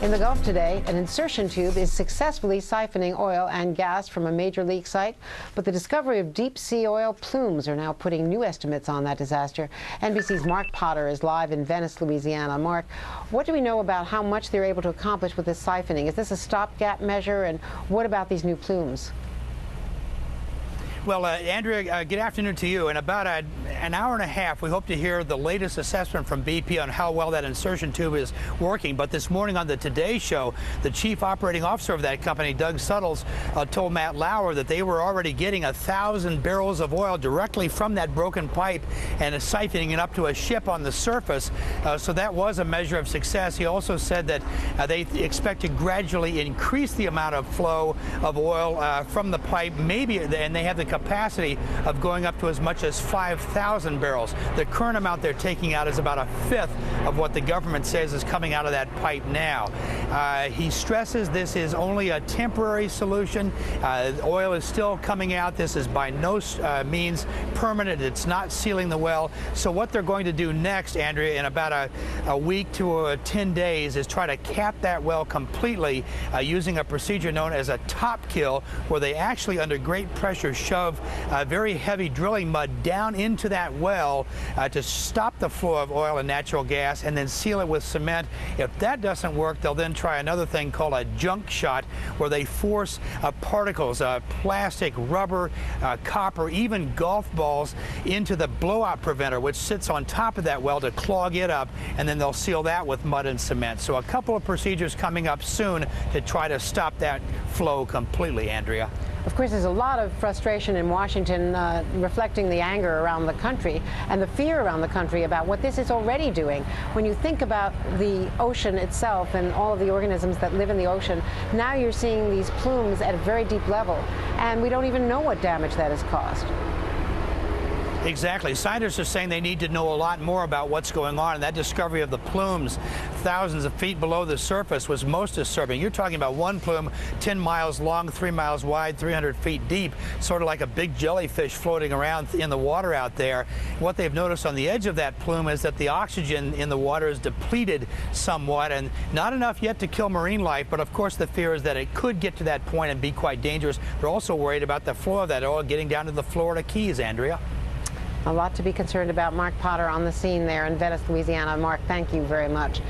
In the Gulf today, an insertion tube is successfully siphoning oil and gas from a major leak site, but the discovery of deep-sea oil plumes are now putting new estimates on that disaster. NBC's Mark Potter is live in Venice, Louisiana. Mark, what do we know about how much they're able to accomplish with this siphoning? Is this a stopgap measure, and what about these new plumes? Well, Andrea, good afternoon to you. In about an hour and a half, we hope to hear the latest assessment from BP on how well that insertion tube is working. But this morning on the Today Show, the chief operating officer of that company, Doug Suttles, told Matt Lauer that they were already getting 1,000 barrels of oil directly from that broken pipe and siphoning it up to a ship on the surface. So that was a measure of success. He also said that they expect to gradually increase the amount of flow of oil from the pipe, and they have the capacity of going up to as much as 5,000 barrels. The current amount they're taking out is about a fifth of what the government says is coming out of that pipe now. He stresses this is only a temporary solution. Oil is still coming out. This is by no means permanent. It's not sealing the well. So what they're going to do next, Andrea, in about a week to 10 days is try to cap that well completely using a procedure known as a top kill, where they actually under great pressure shove very heavy drilling mud down into that well to stop the flow of oil and natural gas, and then seal it with cement. If that doesn't work, they'll then try another thing called a junk shot, where they force particles, plastic, rubber, copper, even golf balls into the blowout preventer, which sits on top of that well to clog it up, and then they'll seal that with mud and cement. So a couple of procedures coming up soon to try to stop that flow completely, Andrea. Of course, there's a lot of frustration in Washington, reflecting the anger around the country and the fear around the country about what this is already doing. When you think about the ocean itself and all of the organisms that live in the ocean, now you're seeing these plumes at a very deep level, and we don't even know what damage that has caused. Exactly. Scientists are saying they need to know a lot more about what's going on, and that discovery of the plumes thousands of feet below the surface was most disturbing. You're talking about one plume 10 miles long, 3 miles wide, 300 feet deep, sort of like a big jellyfish floating around in the water out there. What they've noticed on the edge of that plume is that the oxygen in the water is depleted somewhat, and not enough yet to kill marine life, but of course the fear is that it could get to that point and be quite dangerous. They're also worried about the flow of that oil getting down to the Florida Keys, Andrea. A lot to be concerned about. Mark Potter on the scene there in Venice, Louisiana. Mark, thank you very much.